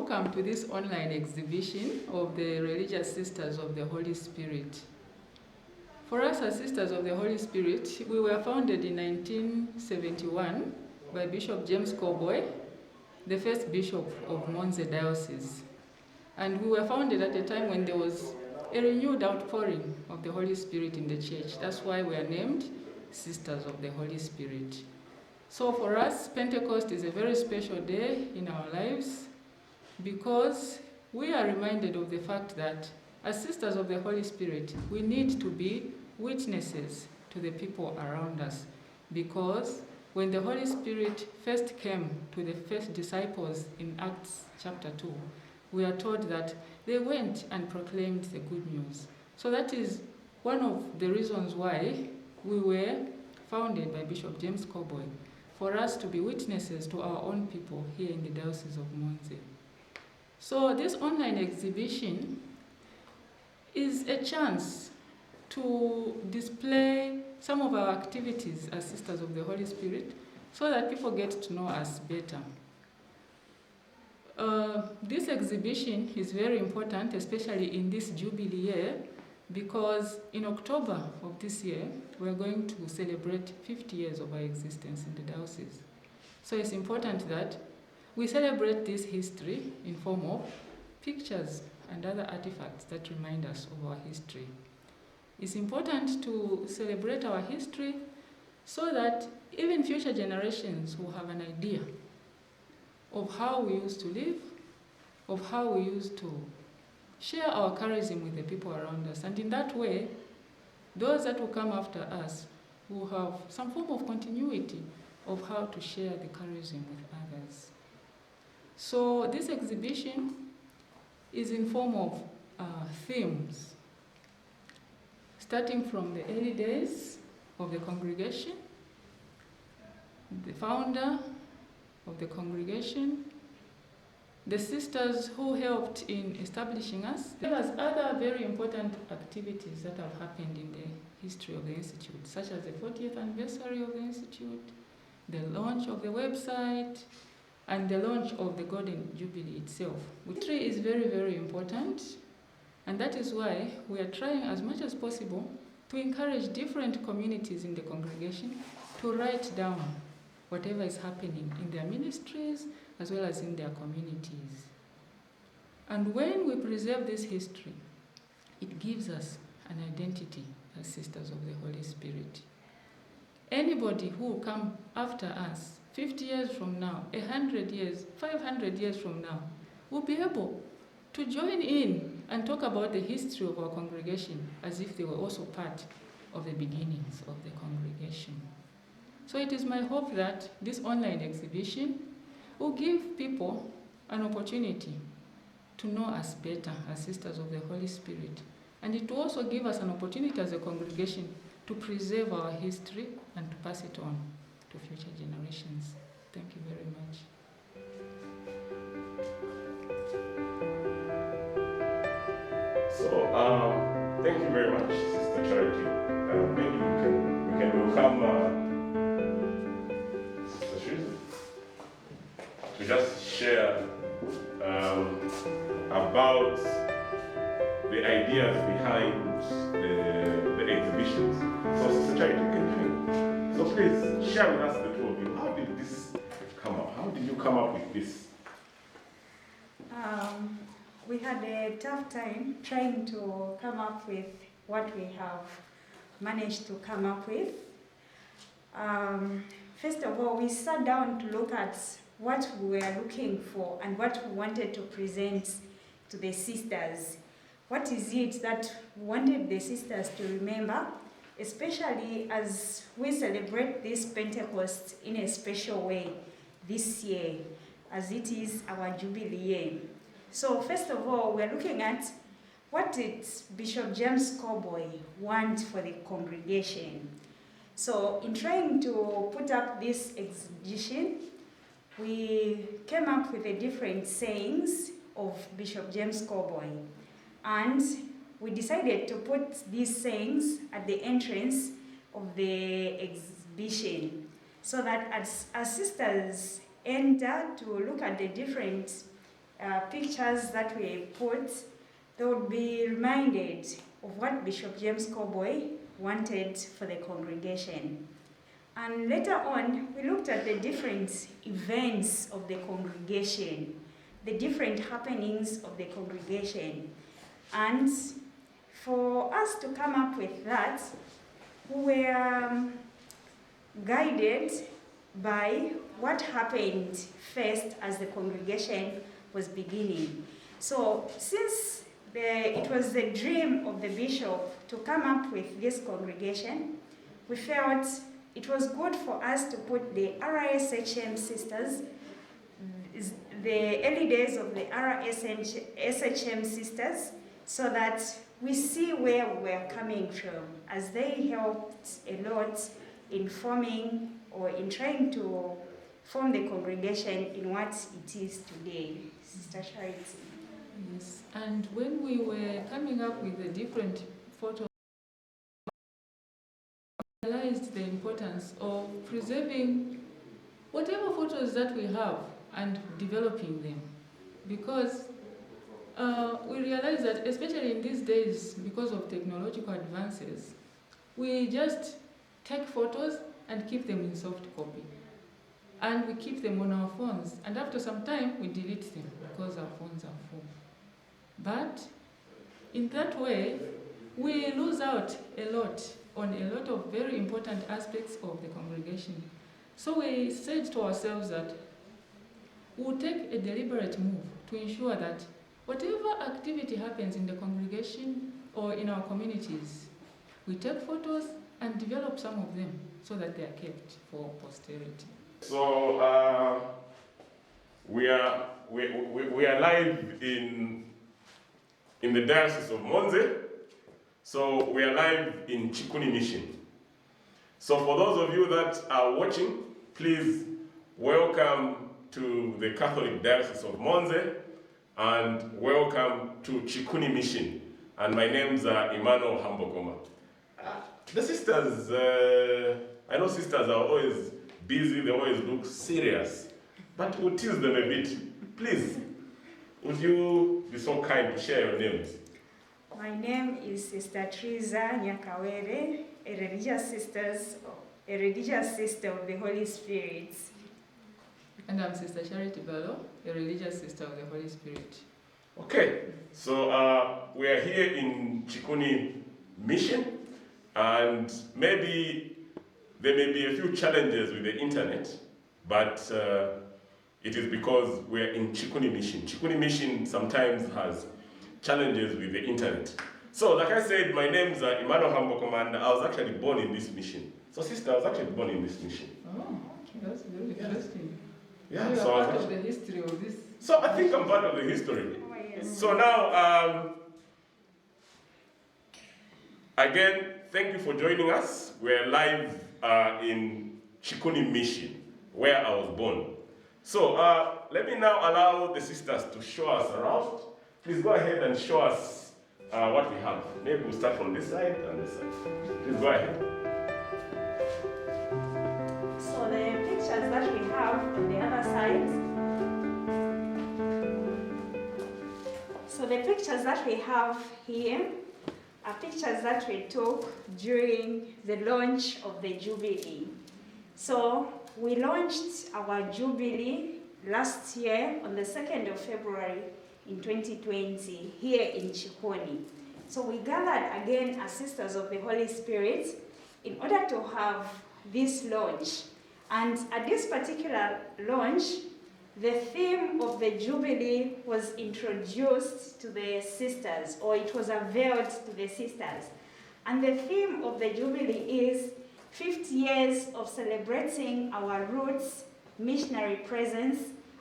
welcome to this online exhibition of the Religious Sisters of the Holy Spirit. For us as Sisters of the Holy Spirit, we were founded in 1971 by Bishop James Cowboy, the first bishop of Monze Diocese. And we were founded at a time when there was a renewed outpouring of the Holy Spirit in the church. That's why we are named Sisters of the Holy Spirit. So for us, Pentecost is a very special day in our lives because we are reminded of the fact that as Sisters of the Holy Spirit, we need to be witnesses to the people around us, because when the Holy Spirit first came to the first disciples in Acts chapter 2, we are told that they went and proclaimed the good news. So that is one of the reasons why we were founded by Bishop James Cowboy, for us to be witnesses to our own people here in the Diocese of Monze. So this online exhibition is a chance to display some of our activities as Sisters of the Holy Spirit so that people get to know us better. This exhibition is very important, especially in this Jubilee year, because in October of this year, we're going to celebrate 50 years of our existence in the diocese. So it's important that we celebrate this history in form of pictures and other artifacts that remind us of our history. It's important to celebrate our history so that even future generations will have an idea of how we used to live, of how we used to share our charism with the people around us. And in that way, those that will come after us will have some form of continuity of how to share the charism with others. So this exhibition is in form of themes, starting from the early days of the congregation, the founder of the congregation, the sisters who helped in establishing us. There was other very important activities that have happened in the history of the Institute, such as the 40th anniversary of the Institute, the launch of the website, and the launch of the Golden Jubilee itself. History is very, very important, and that is why we are trying as much as possible to encourage different communities in the congregation to write down whatever is happening in their ministries as well as in their communities. And when we preserve this history, it gives us an identity as Sisters of the Holy Spirit. Anybody who will come after us 50 years from now, 100 years, 500 years from now, will be able to join in and talk about the history of our congregation as if they were also part of the beginnings of the congregation. So it is my hope that this online exhibition will give people an opportunity to know us better as Sisters of the Holy Spirit. And it will also give us an opportunity as a congregation to preserve our history and to pass it on to future generations. Thank you very much. So, thank you very much, Sister Charity. Maybe we can welcome Sister Susan to just share about the ideas behind the exhibitions. So, Sister Charity, can you? So please share with us, the two of you, how did this come up? How did you come up with this? We had a tough time trying to come up with what we have managed to come up with. First of all, we sat down to look at what we were looking for and what we wanted to present to the sisters. What is it that we wanted the sisters to remember, especially as we celebrate this Pentecost in a special way this year, as it is our Jubilee year. So first of all, we're looking at what did Bishop James Cowboy want for the congregation. So in trying to put up this exhibition, we came up with the different sayings of Bishop James Cowboy. And we decided to put these sayings at the entrance of the exhibition so that as sisters enter to look at the different pictures that we put, they would be reminded of what Bishop James Cowboy wanted for the congregation. And later on, we looked at the different events of the congregation, the different happenings of the congregation. And for us to come up with that, we were guided by what happened first as the congregation was beginning. So since it was the dream of the bishop to come up with this congregation, we felt it was good for us to put the RSHM sisters, the early days of the RSHM sisters, so that we see where we're coming from, as they helped a lot in forming or in trying to form the congregation in what it is today. Sister Charity. Yes, and when we were coming up with the different photos, we realized the importance of preserving whatever photos that we have and developing them. Because we realize that, especially in these days, because of technological advances, we just take photos and keep them in soft copy. And we keep them on our phones. And after some time, we delete them because our phones are full. But in that way, we lose out a lot on a lot of very important aspects of the congregation. So we said to ourselves that we'll take a deliberate move to ensure that whatever activity happens in the congregation or in our communities, we take photos and develop some of them so that they are kept for posterity. So we are live in the Diocese of Monze. So we are live in Chikuni Mission. So for those of you that are watching, please welcome to the Catholic Diocese of Monze and welcome to Chikuni Mission. And my name's Emmanuel Hambogoma. The sisters, I know sisters are always busy, they always look serious, but we'll tease them a bit. Please, would you be so kind to share your names? My name is Sister Teresa Nyakawere, a religious sister of the Holy Spirit. And I'm Sister Charity Bello, a religious sister of the Holy Spirit. Okay, so we are here in Chikuni Mission, and maybe there may be a few challenges with the internet, but it is because we're in Chikuni Mission. Chikuni Mission sometimes has challenges with the internet. So, like I said, my name is Emmanuel Hambogoma, and I was actually born in this mission. So, sister, I was actually born in this mission. Oh, that's very interesting. Yeah, you so are part of the history of this. So I think I'm part of the history. Oh, yes. So now, again, thank you for joining us. We're live in Chikuni Mission, where I was born. So let me now allow the sisters to show us around. Please go ahead and show us what we have. Maybe we'll start from this side and this side. Please go ahead. So the pictures that we have on the other side. So the pictures that we have here are pictures that we took during the launch of the Jubilee. So we launched our Jubilee last year on the 2nd of February in 2020 here in Chikuni. So we gathered again as Sisters of the Holy Spirit in order to have this launch. And at this particular launch, the theme of the Jubilee was introduced to the sisters, or it was unveiled to the sisters. And the theme of the Jubilee is 50 years of celebrating our roots, missionary presence,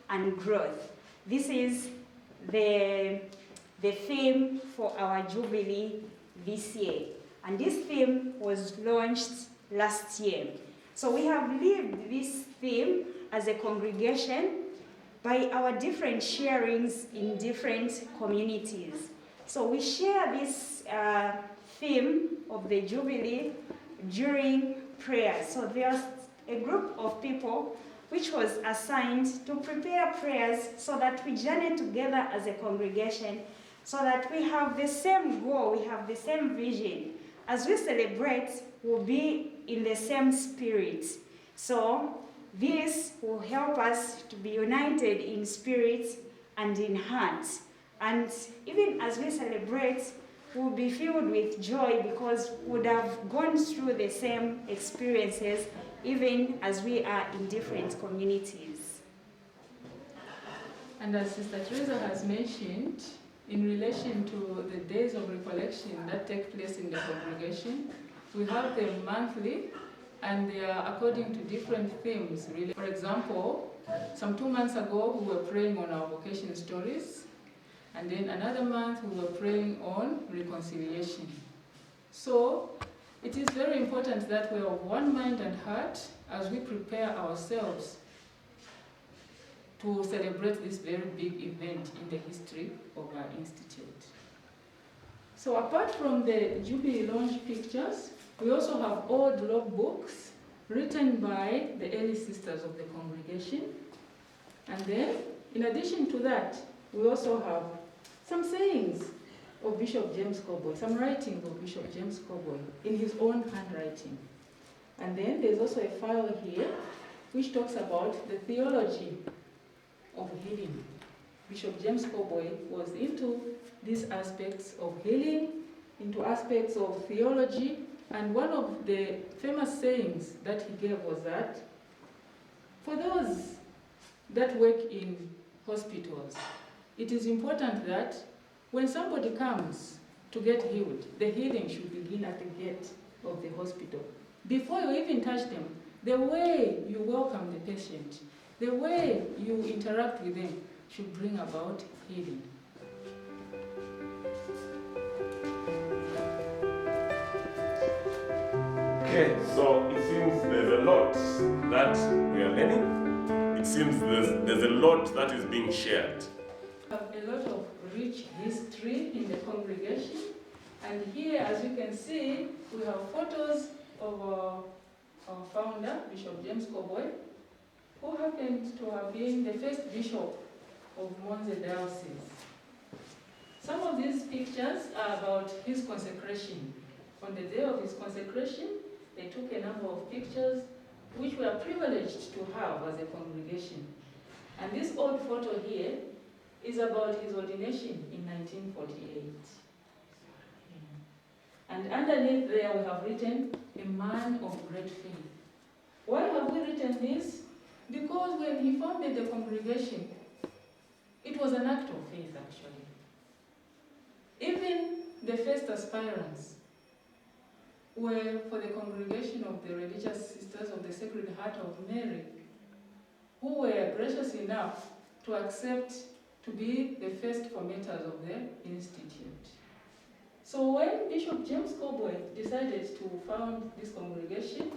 and growth. This is the theme for our Jubilee this year. And this theme was launched last year. So we have lived this theme as a congregation by our different sharings in different communities. So we share this theme of the Jubilee during prayer. So there's a group of people which was assigned to prepare prayers so that we journey together as a congregation, so that we have the same goal, we have the same vision. As we celebrate, we'll be in the same spirit. So this will help us to be united in spirit and in heart. And even as we celebrate, we'll be filled with joy because we would have gone through the same experiences, even as we are in different communities. And as Sister Teresa has mentioned, in relation to the days of recollection that take place in the congregation, we have them monthly, and they are according to different themes. Really. For example, some 2 months ago, we were praying on our vocation stories, and then another month we were praying on reconciliation. So it is very important that we are of one mind and heart as we prepare ourselves to celebrate this very big event in the history of our institute. So apart from the Jubilee launch pictures, we also have old logbooks written by the early sisters of the congregation. And then, in addition to that, we also have some sayings of Bishop James Coboy, some writings of Bishop James Coboy in his own handwriting. And then there's also a file here which talks about the theology of healing. Bishop James Coboy was into these aspects of healing, into aspects of theology, and one of the famous sayings that he gave was that for those that work in hospitals, it is important that when somebody comes to get healed, the healing should begin at the gate of the hospital. Before you even touch them, the way you welcome the patient, the way you interact with them should bring about healing. Okay, so it seems there's a lot that we are learning. It seems there's a lot that is being shared. We have a lot of rich history in the congregation, and here, as you can see, we have photos of our founder, Bishop James Coboy, who happened to have been the first bishop of Monze Diocese. Some of these pictures are about his consecration. On the day of his consecration, they took a number of pictures which we are privileged to have as a congregation. And this old photo here is about his ordination in 1948. And underneath there we have written, a man of great faith. Why have we written this? Because when he founded the congregation, it was an act of faith actually. Even the first aspirants were for the congregation of the religious sisters of the Sacred Heart of Mary, who were gracious enough to accept to be the first formators of the institute. So when Bishop James Coboy decided to found this congregation,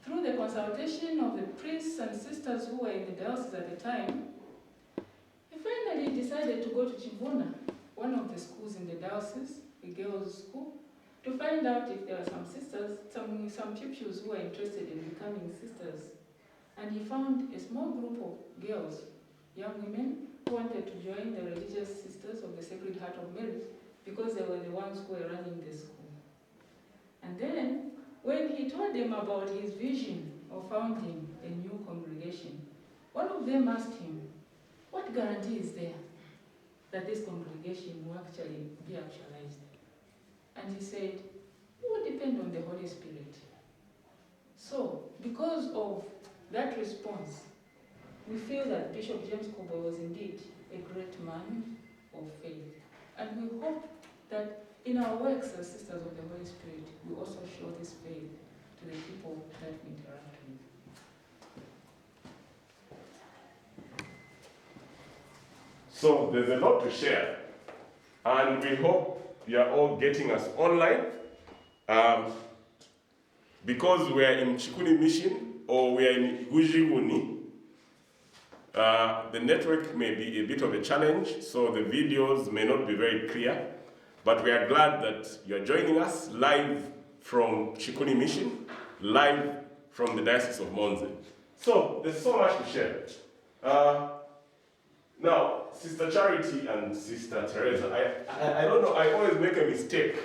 through the consultation of the priests and sisters who were in the diocese at the time, he finally decided to go to Chibuna, one of the schools in the diocese, a girls' school, to find out if there were some sisters, some pupils who were interested in becoming sisters. And he found a small group of girls, young women, who wanted to join the religious sisters of the Sacred Heart of Mary because they were the ones who were running the school. And then, when he told them about his vision of founding a new congregation, one of them asked him, what guarantee is there that this congregation will actually be actualized? And he said, it will depend on the Holy Spirit. So, because of that response, we feel that Bishop James Coboy was indeed a great man of faith. And we hope that in our works as Sisters of the Holy Spirit, we also show this faith to the people that we interact with. So there's a lot to share. And we hope you are all getting us online. Because we are in Chikuni Mission or we are in Hujihuni, the network may be a bit of a challenge, so the videos may not be very clear, but we are glad that you are joining us live from Chikuni Mission, live from the Diocese of Monze. So, there's so much to share. Now, Sister Charity and Sister Teresa, I don't know, I always make a mistake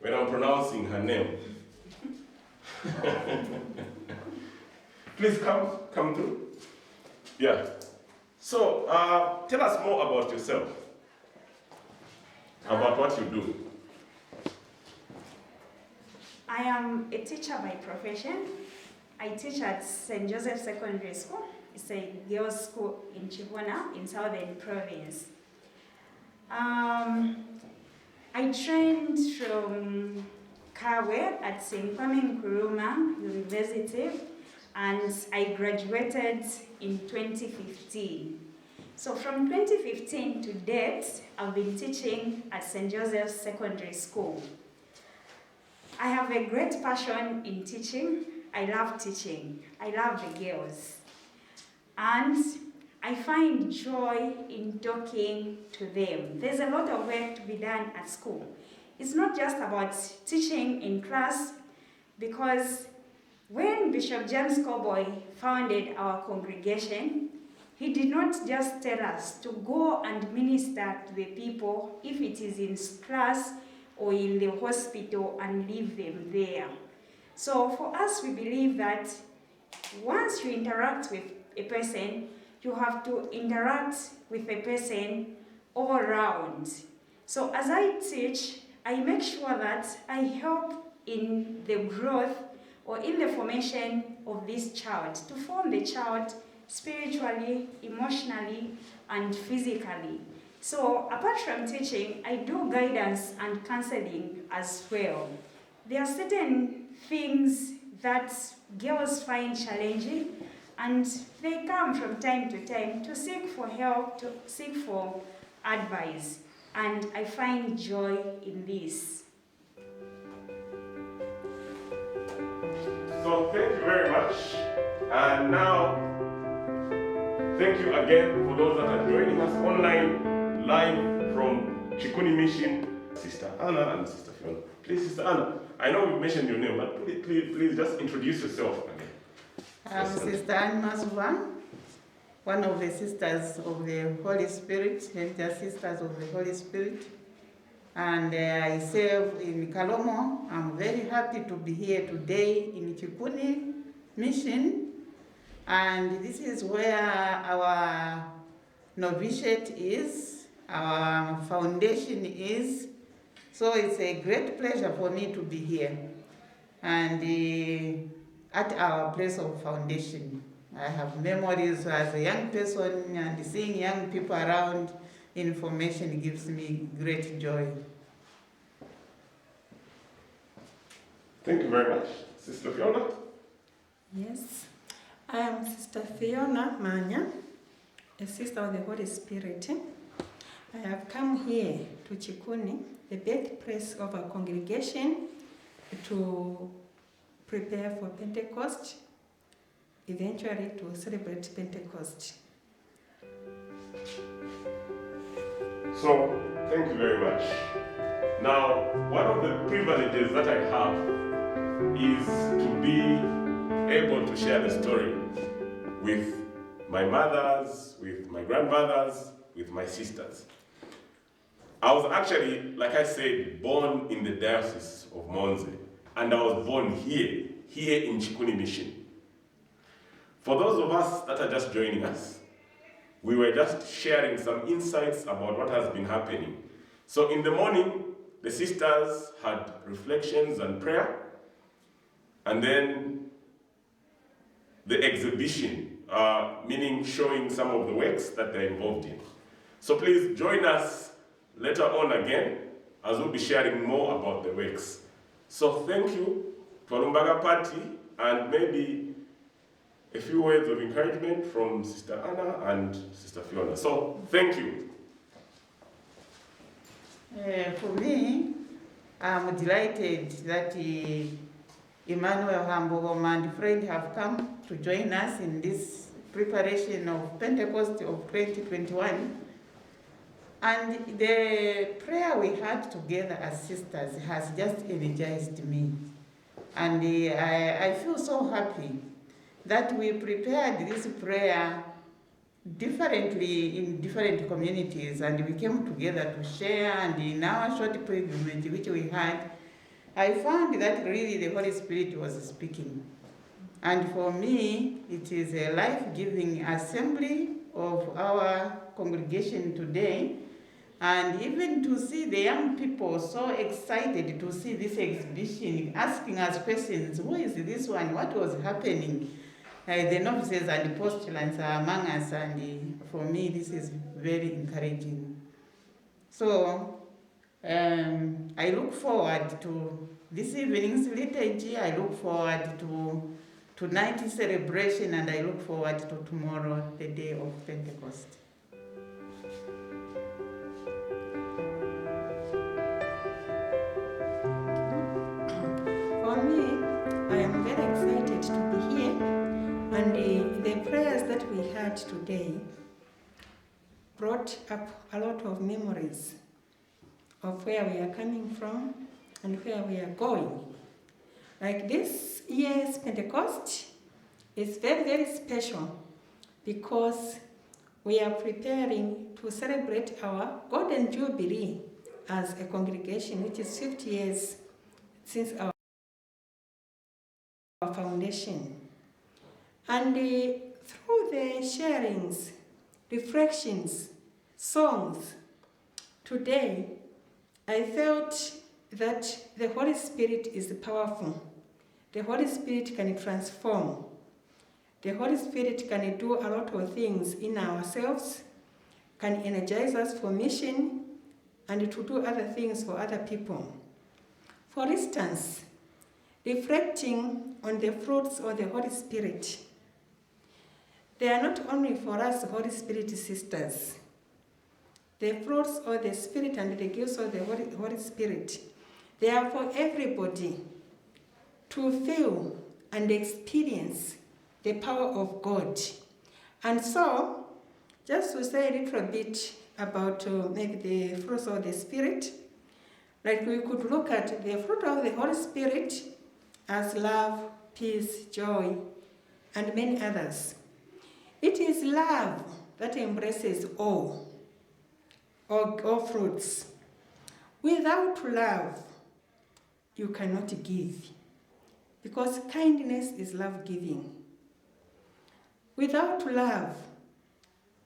when I'm pronouncing her name. Please come through. Yeah. So, tell us more about yourself, about what you do. I am a teacher by profession. I teach at St. Joseph Secondary School. It's a girls' school in Chibona, in Southern Province. I trained from Kawe at St. Kwame Nkrumah University, and I graduated in 2015. So from 2015 to date, I've been teaching at St. Joseph's Secondary School. I have a great passion in teaching. I love teaching. I love the girls. And I find joy in talking to them. There's a lot of work to be done at school. It's not just about teaching in class, because when Bishop James Cowboy founded our congregation, he did not just tell us to go and minister to the people, if it is in class or in the hospital, and leave them there. So for us, we believe that once you interact with a person, you have to interact with a person all around. So as I teach, I make sure that I help in the growth or in the formation of this child, to form the child spiritually, emotionally, and physically. So apart from teaching, I do guidance and counseling as well. There are certain things that girls find challenging, and they come from time to time to seek for help, to seek for advice. And I find joy in this. So thank you very much. And now, thank you again for those that are joining us online, live from Chikuni Mission. Sister Anna and Sister Fiona. Please, Sister Anna, I know we mentioned your name, but please just introduce yourself again. I'm Sister Anna Masuva, one of the sisters of the Holy Spirit, the Sisters of the Holy Spirit. And I serve in Kalomo. I'm very happy to be here today in Chikuni Mission. And this is where our novitiate is, our foundation is. So it's a great pleasure for me to be here. And at our place of foundation, I have memories as a young person, and seeing young people around, information gives me great joy. Thank you very much. Sister Fiona? Yes, I am Sister Fiona Manya, a sister of the Holy Spirit. I have come here to Chikuni, the birthplace of our congregation, to prepare for Pentecost, eventually to celebrate Pentecost. So, thank you very much. Now, one of the privileges that I have is to be able to share the story with my mothers, with my grandmothers, with my sisters. I was actually, like I said, born in the Diocese of Monze, and I was born here in Chikuni Mission. For those of us that are just joining us, we were just sharing some insights about what has been happening. So in the morning, the sisters had reflections and prayer, and then the exhibition, meaning showing some of the works that they're involved in. So please join us later on again, as we'll be sharing more about the works. So thank you to Alumbaga Party, and maybe a few words of encouragement from Sister Anna and Sister Fiona. So thank you. For me, I'm delighted that Emmanuel Hambo and friend have come to join us in this preparation of Pentecost of 2021. And the prayer we had together as sisters has just energized me. And I feel so happy that we prepared this prayer differently in different communities, and we came together to share, and in our short pilgrimage which we had, I found that really the Holy Spirit was speaking. And for me, it is a life-giving assembly of our congregation today. And even to see the young people so excited to see this exhibition, asking us questions, who is this one, what was happening? The novices and postulants are among us, and for me this is very encouraging. So I look forward to this evening's liturgy, I look forward to tonight's celebration, and I look forward to tomorrow, the day of Pentecost. For me, I am very excited to be here, and the prayers that we had today brought up a lot of memories of where we are coming from and where we are going. Like this year's Pentecost is very, very special because we are preparing to celebrate our Golden Jubilee as a congregation, which is 50 years since our foundation. And through the sharings, reflections, songs, today I felt that the Holy Spirit is powerful. The Holy Spirit can transform. The Holy Spirit can do a lot of things in ourselves, can energize us for mission, and to do other things for other people. For instance, reflecting on the fruits of the Holy Spirit. They are not only for us Holy Spirit sisters. The fruits of the Spirit and the gifts of the Holy Spirit, they are for everybody to feel and experience the power of God. And so, just to say a little bit about maybe the fruits of the Spirit, like we could look at the fruit of the Holy Spirit as love, peace, joy, and many others. It is love that embraces all fruits. Without love, you cannot give, because kindness is love-giving. Without love,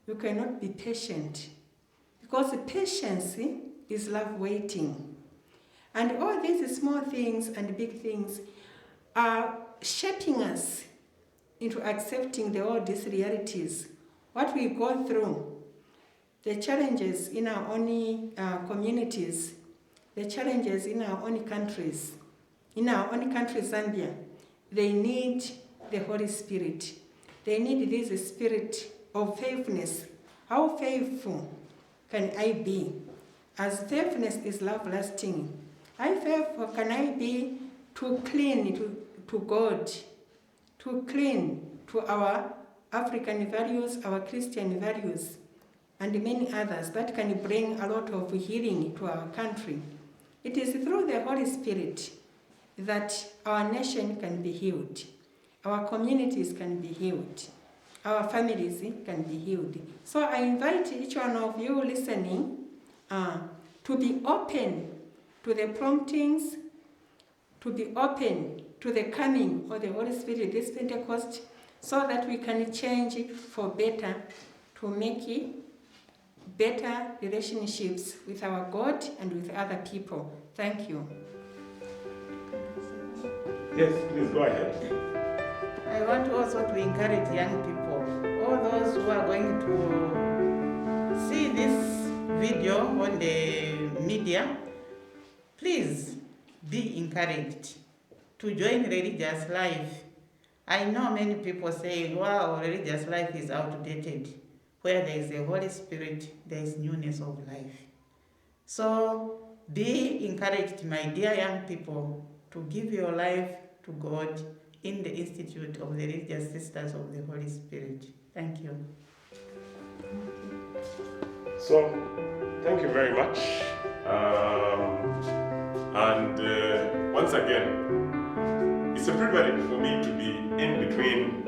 you cannot be patient, because patience is love-waiting. And all these small things and big things are shaping us into accepting all these realities, what we go through, the challenges in our own communities, the challenges in our own countries. In our own country, Zambia, they need the Holy Spirit. They need this spirit of faithfulness. How faithful can I be? As faithfulness is love-lasting, how faithful can I be to cling to God, to cling to our African values, our Christian values, and many others that can bring a lot of healing to our country. It is through the Holy Spirit that our nation can be healed, our communities can be healed, our families can be healed. So I invite each one of you listening to be open to the promptings, to be open to the coming of the Holy Spirit this Pentecost, so that we can change it for better, to make it better relationships with our God and with other people. Thank you. Yes, please go ahead. I want also to encourage young people, all those who are going to see this video on the media, please be encouraged to join religious life. I know many people say, wow, religious life is outdated. Where there is the Holy Spirit, there is newness of life. So be encouraged, my dear young people, to give your life to God in the Institute of the Religious Sisters of the Holy Spirit. Thank you. So, thank you very much. Once again, it's a privilege for me to be in between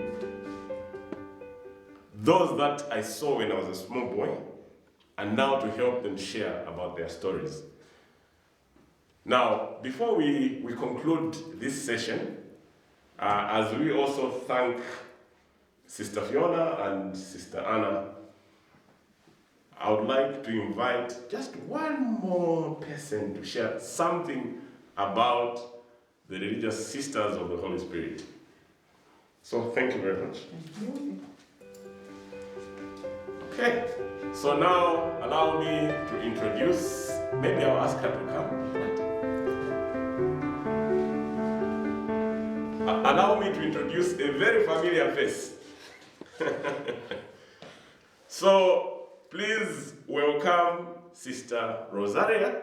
those that I saw when I was a small boy, and now to help them share about their stories. Now, before we conclude this session, as we also thank Sister Fiona and Sister Anna, I would like to invite just one more person to share something about the religious sisters of the Holy Spirit. So thank you very much. Thank you. Okay, so now allow me to introduce, maybe I'll ask her to come. Allow me to introduce a very familiar face. So please welcome Sister Rosaria,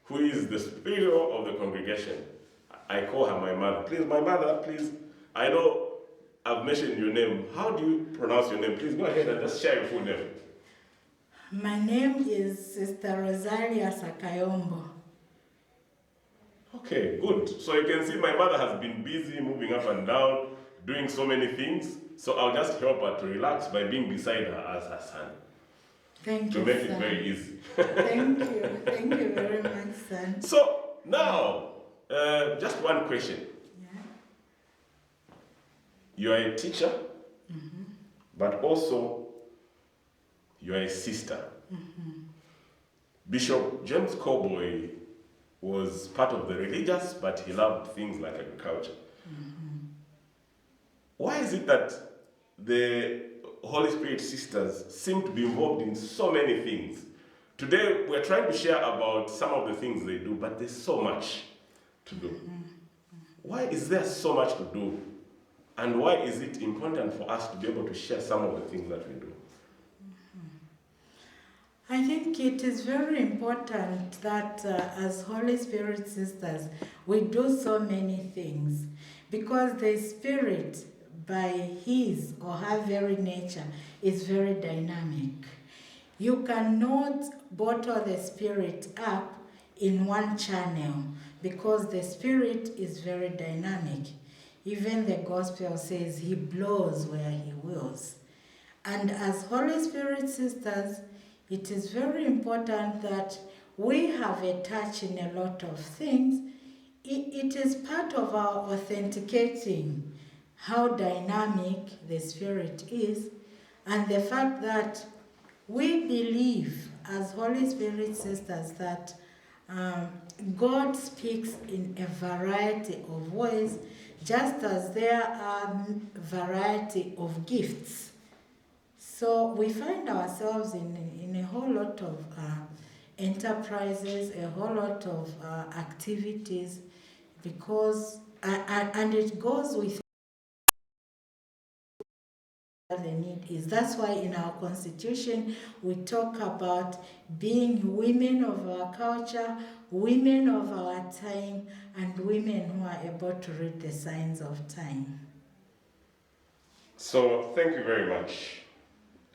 who is the superior of the congregation. I call her my mother. Please, my mother, please. I know I've mentioned your name. How do you pronounce your name? Please go ahead and just share your full name. My name is Sister Rosaria Sakayambo. Okay, good. So you can see my mother has been busy moving up and down, doing so many things. So I'll just help her to relax by being beside her as her son. Thank To you, make it son. very easy. Thank you very much, son. So now, just one question. Yeah. You are a teacher, but also you are a sister. Bishop James Cowboy was part of the religious, but he loved things like agriculture. Why is it that the Holy Spirit sisters seem to be involved in so many things? Today, we're trying to share about some of the things they do, but there's so much to do. Why is there so much to do? And why is it important for us to be able to share some of the things that we do? I think it is very important that as Holy Spirit sisters, we do so many things, because the Spirit, by his or her very nature, is very dynamic. You cannot bottle the Spirit up in one channel, because the Spirit is very dynamic. Even the Gospel says he blows where he wills. And as Holy Spirit sisters, it is very important that we have a touch in a lot of things. It is part of our authenticating how dynamic the Spirit is, and the fact that we believe as Holy Spirit sisters that God speaks in a variety of ways, just as there are variety of gifts. So we find ourselves in a whole lot of enterprises, a whole lot of activities, because, and it goes with what the need is. That's why in our constitution we talk about being women of our culture, women of our time, and women who are able to read the signs of time. So thank you very much.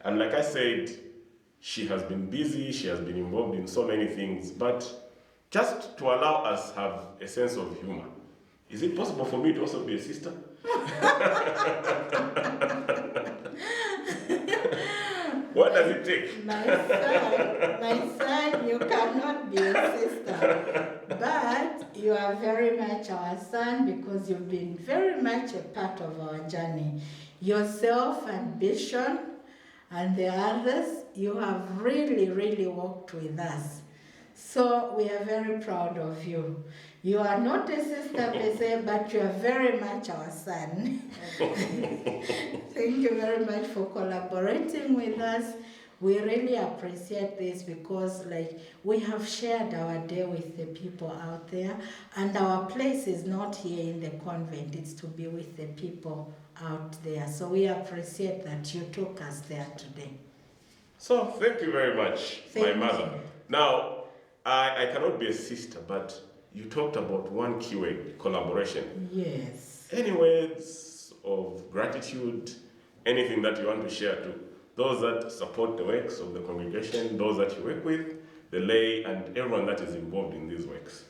And like I said, she has been busy, she has been involved in so many things, but just to allow us have a sense of humor, is it possible for me to also be a sister? What does it take? My son, you cannot be a sister, but you are very much our son, because you've been very much a part of our journey. Yourself and Bishop and the others, you have really, really walked with us. So we are very proud of you. You are not a sister per se, but you are very much our son. Thank you very much for collaborating with us. We really appreciate this, because we have shared our day with the people out there, and our place is not here in the convent, it's to be with the people out there. So we appreciate that you took us there today. So thank you very much, my mother. You. Now, I cannot be a sister, but you talked about one keyword, collaboration. Yes. Any words of gratitude, anything that you want to share to those that support the works of the congregation, those that you work with, the lay, and everyone that is involved in these works?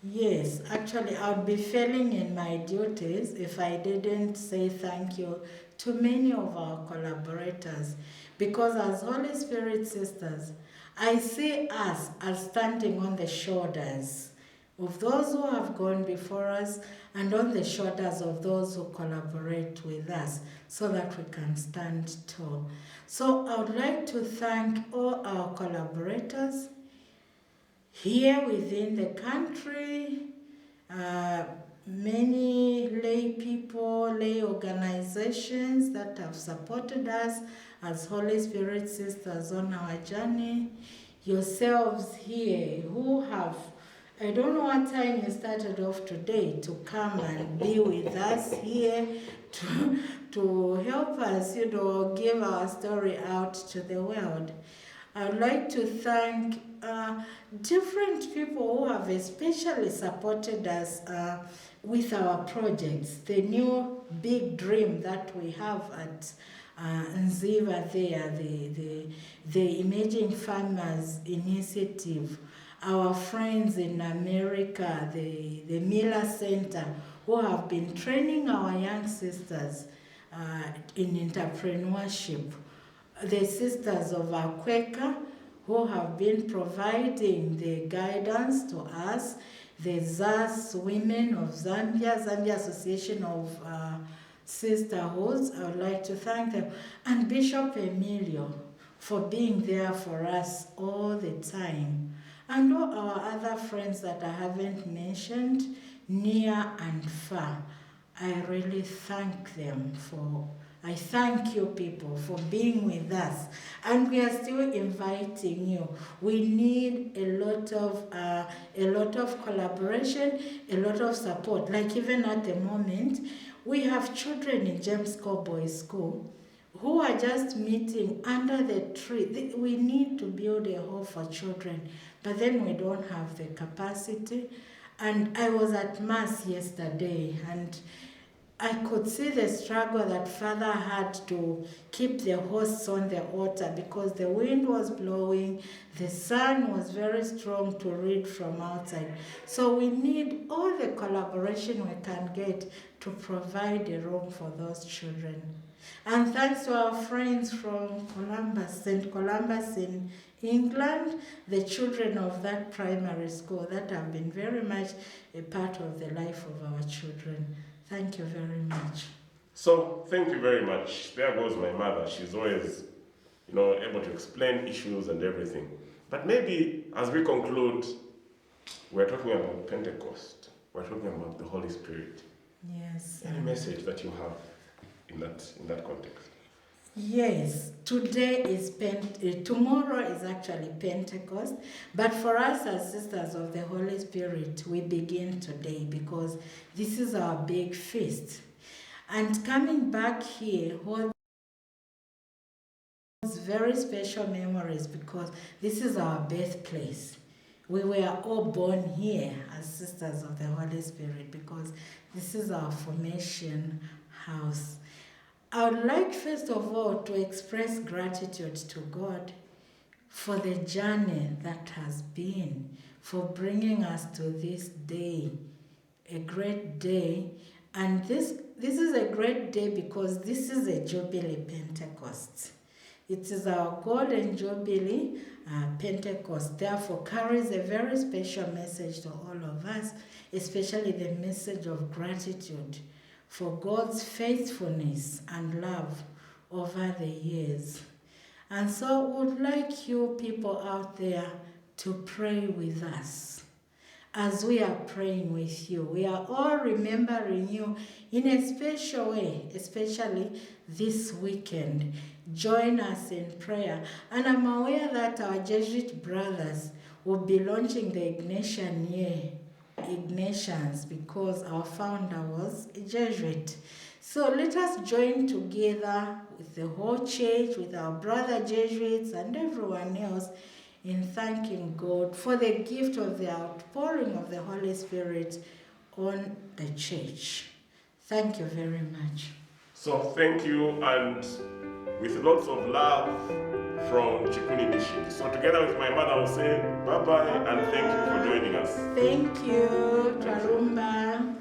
Yes, actually I would be failing in my duties if I didn't say thank you to many of our collaborators, because as Holy Spirit sisters, I see us as standing on the shoulders of those who have gone before us and on the shoulders of those who collaborate with us so that we can stand tall. So I would like to thank all our collaborators here within the country, many lay people, lay organizations that have supported us as Holy Spirit sisters on our journey, yourselves here who have, I don't know what time you started off today to come and be with us here to help us, give our story out to the world. I would like to thank different people who have especially supported us with our projects. The new big dream that we have at Nziva there, the Emerging Farmers Initiative, our friends in America, the Miller Center, who have been training our young sisters in entrepreneurship, the sisters of our Quaker, who have been providing the guidance to us, the ZAS Women of Zambia Association of Sisterhoods. I would like to thank them, and Bishop Emilio for being there for us all the time, and all our other friends that I haven't mentioned, near and far. I really thank them I thank you people for being with us, and we are still inviting you. We need a lot of collaboration, a lot of support. Like even at the moment, we have children in James Cowboy School who are just meeting under the tree. We need to build a hall for children, but then we don't have the capacity. And I was at Mass yesterday, and I could see the struggle that Father had to keep the hosts on the altar because the wind was blowing, the sun was very strong to read from outside. So we need all the collaboration we can get to provide a room for those children. And thanks to our friends from St. Columbus in England, the children of that primary school that have been very much a part of the life of our children. Thank you very much. So, thank you very much. There goes my mother. She's always, able to explain issues and everything. But maybe as we conclude, we're talking about Pentecost. We're talking about the Holy Spirit. Yes. Any message that you have in that context? Yes, tomorrow is actually Pentecost, but for us as sisters of the Holy Spirit, we begin today because this is our big feast. And coming back here holds very special memories because this is our birthplace. We were all born here as sisters of the Holy Spirit because this is our formation house. I would like first of all to express gratitude to God for the journey that has been, for bringing us to this day, a great day. And this is a great day because this is a Jubilee Pentecost. It is our Golden Jubilee Pentecost, therefore carries a very special message to all of us, especially the message of gratitude for God's faithfulness and love over the years. And so I would like you people out there to pray with us. As we are praying with you, we are all remembering you in a special way, especially this weekend. Join us in prayer. And I'm aware that our Jesuit brothers will be launching the Ignatian year. Ignatians, because our founder was a Jesuit. So let us join together with the whole church, with our brother Jesuits and everyone else in thanking God for the gift of the outpouring of the Holy Spirit on the church. Thank you very much. So thank you, and with lots of love from Chikuni Mission. So together with my mother, I will say bye-bye and thank you for joining us. Thank you, Tarumba.